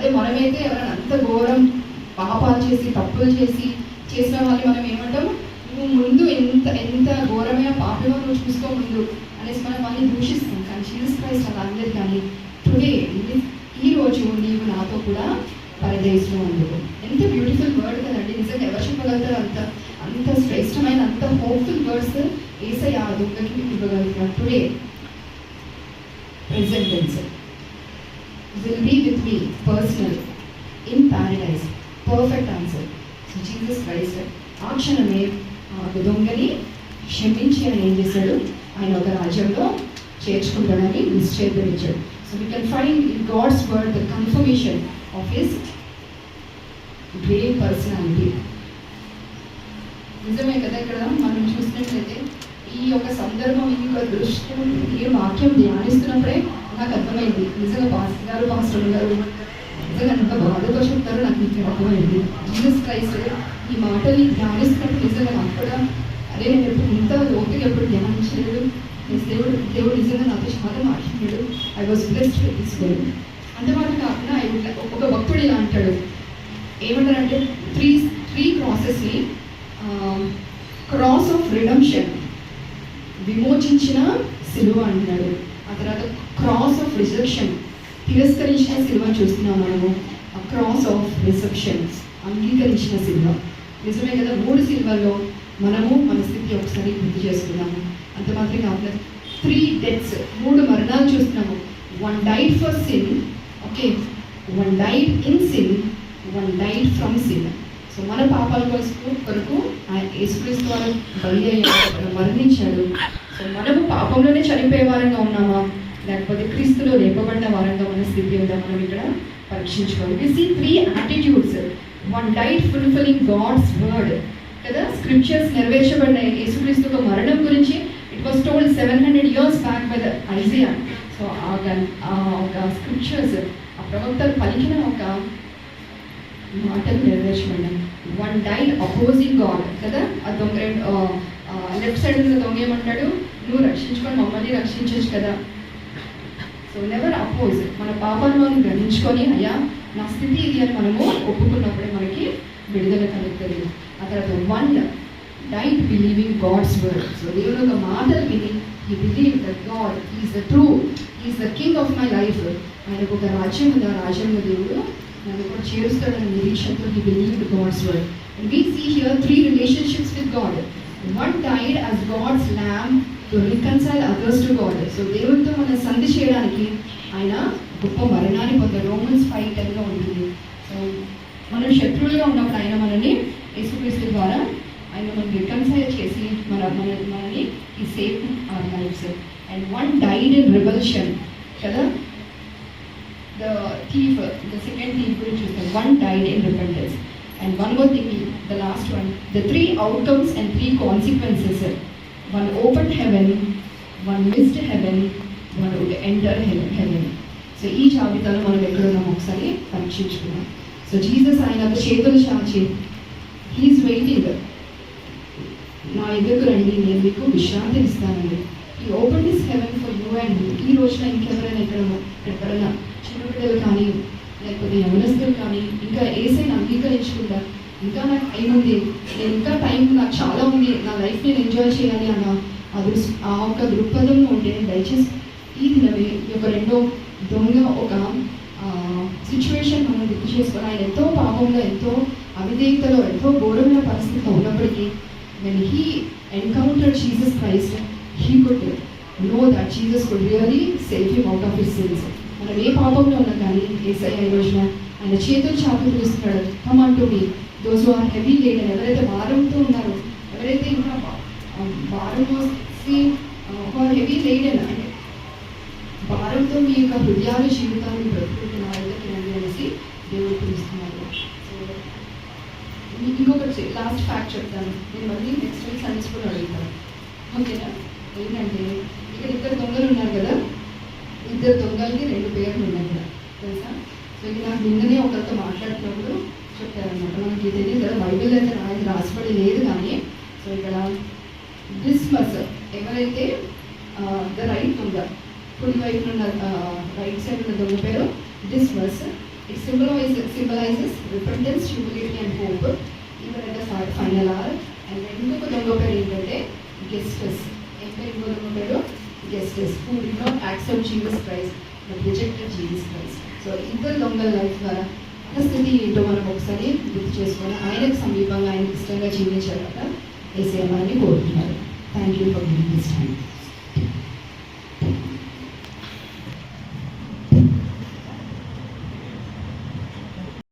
అదే మనమైతే ఎవరైనా అంత ఘోరం పాపాలు చేసి తప్పులు చేసిన వాళ్ళని మనం ఏమంటాం, నువ్వు ముందు ఎంత ఎంత ఘోరమైన పాపమో నువ్వు చూసుకో ముందు అనేసి మనం వాళ్ళని దూషిస్తాం. కానీ జీసస్ క్రైస్ట్ అలా అందరు. కానీ టుడే ఈరోజు నీవు నాతో కూడా పరదేశంలో అందుకు. ఎంత బ్యూటిఫుల్ వర్డ్ కదండి, నిజంగా ఎవరు చెప్పగలుగుతారు అంత అంత శ్రేష్టమైన అంత హోప్ఫుల్ వర్డ్స్ యేసయ్య ఆ దొంగకి మీకు ఇవ్వగలుగుతారు. Today present tense will be with me personal in paradise. Perfect answer. So Jesus Christ ఆ క్షణమే దొంగని క్షమించి ఆయన ఏం చేశాడు, ఆయన ఒక రాజ్యంలో చేర్చుకుంటాడని నిశ్చయించాడు. So we can find in God's word the confirmation of his great personality. నిజమే కదా, ఇక్కడ మనం చూసినట్లయితే ఈ యొక్క సందర్భం, ఈ యొక్క దృష్టి, ఈ వాక్యం ధ్యానిస్తున్నప్పుడే నాకు అర్థమైంది. నిజంగా పాస్టర్ గారు నిజంగా ఎంత బాధతో చెప్తారో నాకు ఇక్కడ అర్థమైంది. జీసస్ క్రైస్ట్ ఈ మాటని ధ్యానిస్తున్నప్పుడు నిజంగా నాకు కూడా అదే నేను ఎప్పుడు ఇంత లోతుగా ఎప్పుడు ధ్యానించలేదు. దేవుడు నిజంగా నాతో చాలా మాట్లాడాడు. I was blessed with this word. అంతమాట కాకుండా ఒక భక్తుడు ఇలా అంటాడు, ఏమంటారంటే త్రీ క్రాసెస్ని క్రాస్ ఆఫ్ రిడమ్షన్, విమోచించిన సిలువ అంటున్నాడు. ఆ తర్వాత క్రాస్ ఆఫ్ రిజెక్షన్, తిరస్కరించిన సిలువ చూస్తున్నాం మనము. ఆ క్రాస్ ఆఫ్ రిసెప్షన్, అంగీకరించిన సిలువ. నిజమే కదా, 3 సిలువల్లో మనము మన స్థితి ఒకసారి గుర్తు చేసుకున్నాము. అంత మాత్రం కాకుండా 3 డెత్స్, 3 మరణాలు చూస్తున్నాము. 1 died for sin, okay, 1 died in sin, 1 died from sin. So మన పాపాల కొరకు ఆయన యేసుక్రీస్తు వారు బలి అయ్యాడు, మరణించాడు. సో మనము పాపంలోనే చనిపోయే వారంగా ఉన్నామా, లేకపోతే క్రీస్తులో లేపబడిన వారంగా మన స్థితి ఉందా, మనం ఇక్కడ పరీక్షించుకోవాలి. We see 3 attitudes. 1 died fulfilling God's word కదా, స్క్రిప్చర్స్ నెరవేర్చబడిన యేసుక్రీస్తు యొక్క మరణం గురించి it was told 700 years back by the Isaiah. So ఒక స్క్రిప్చర్స్, ఆ ప్రవక్తలు పలికిన ఒక మాటలు నెరవేర్చబడ్డాయి. 1 డైడ్ అపోజింగ్ గాడ్ కదా, ఆ దొంగ లెఫ్ట్ సైడ్ ఉన్న దొంగ ఏమంటాడు, నువ్వు రక్షించుకొని మమ్మల్ని రక్షించవచ్చు కదా. సో నెవర్ అపోజ్, మన పాపాలను గ్రహించుకొని అయ్యా నా స్థితి ఇది అని మనము ఒప్పుకున్నప్పుడే మనకి విడుదల కలుగుతుంది. ఆ తర్వాత 1 died believing God's word. So దేవుని యొక్క మాటలు విని he believe that God is the true, is the king of my life. ఆయనకు ఒక రాజ్యం ఉంది, ఆ రాజ్యంలో దేవుడు నన్ను కూడా చేరుస్తాడని నిరీక్షణతో he believed God's word. And we see here 3 relationships with God. 1 died as God's lamb to reconcile others to God. So దేవునితో మనం సంధి చేయడానికి ఆయన గొప్ప మరణాన్ని పొందారు. రోమన్స్ 5:10 ఉంటుంది. సో మనం శత్రువులుగా ఉన్నప్పుడు ఆయన మనల్ని యేసుక్రీస్తు ద్వారా ఆయన మనం రికన్సైల్ చేసి మనల్ని ఈ save our lives. And 1 died in rebellion కదా, the second thief గురించి చూస్తాం. 1 died in repentance. And one more thing, the last one, the 3 outcomes and 3 consequences. 1 opened heaven, 1 missed heaven, 1 would enter heaven. So ఈ జాబితాలో మనం ఎక్కడున్నాం ఒకసారి పరీక్షించుకున్నాం. So Jesus ఆయన చేతులు చాచి హీఈస్ వెయిటింగ్, నా ఎదురుకు రండి, నేను మీకు విశ్రాంతి ఇస్తానండి. ఈ open this heaven for you and me. ఈ రోజున ఇంకెవరైనా ఎక్కడైనా చిన్న బిడ్డలు కానీ లేకపోతే యవనస్తులు కానీ ఇంకా యేసయ్యని అంగీకరించుకుంటా, ఇంకా నాకు టైం ఉంది, నేను ఇంకా టైం నాకు చాలా ఉంది, నా లైఫ్ నేను ఎంజాయ్ చేయాలి అన్న ఆ ఒక దృక్పథంలో ఉంటే దయచేసి ఈ దినమే ఈ యొక్క రెండో దొంగ ఒక సిచ్యువేషన్ మనం గుర్తు చేసుకొని, ఆయన ఎంతో పాపంలో, ఎంతో అవిధేయతలో, ఎంతో ఘోరమైన పరిస్థితిలో ఉన్నప్పటికీ when he encountered Jesus Christ, he could know that Jesus could really save him out of his sins. మనం ఏ పాపంలో ఉన్నా కానీ యేసయ్య ఈ రోజున ఆయన చేతులు చాపి పిలుస్తున్నాడు, కమ్ అంటూ మీ those who are heavy laden. ఎవరైతే భారంతో ఉన్నారో, ఎవరైతే ఇంకా భారం మోసి హెవీ లేడెన్ అంటే భారంతో మీ యొక్క హృదయాల జీవితాన్ని బ్రతుకుతున్నారైతే అనేసి దేవుడు పిలుస్తున్నారు. సో ఇంకొకటి లాస్ట్ ఫ్యాక్ట్ చెప్తాను, నేను మళ్ళీ నెక్స్ట్ వీక్ సండే స్కూల్ అడుగుతాను, ఓకేనా? ఏంటంటే ఇక్కడ 2 దొంగలు ఉన్నారు కదా, 2 దొంగలకి 2 పేర్లు ఉన్నాయి కదా, తెలుసా? సో ఇది నాకు నిన్ననే ఒకరితో మాట్లాడుతున్నప్పుడు చెప్పారనమాట. మనకి తెలియదు కదా, బైబిల్ అయితే రాసిపడి లేదు కానీ. సో ఇక్కడ డిస్మస్, ఎవరైతే ద రైట్ దొంగ, కుడి వైపు ఉన్న రైట్ సైడ్ ఉన్న దొంగ పేరు డిస్మస్, It symbolizes repentance, humility and hope even at the final hour. And ఇంకొక దొంగ పేరు ఏంటంటే గెస్టస్. ఏం పేరు ఇంకో దొంగ పేరు? గెస్టస్, who did not accept Jesus Christ but rejected Jesus Christ. So ఇద్దరు దొంగల లైఫ్ ద్వారా మన స్థితి ఏంటో మనం ఒకసారి గుర్తు చేసుకొని ఆయనకు సమీపంగా ఆయనకు ఇష్టంగా జీవించాలట యేసయ్య మనల్ని కోరుతున్నారు. Thank you for giving this time.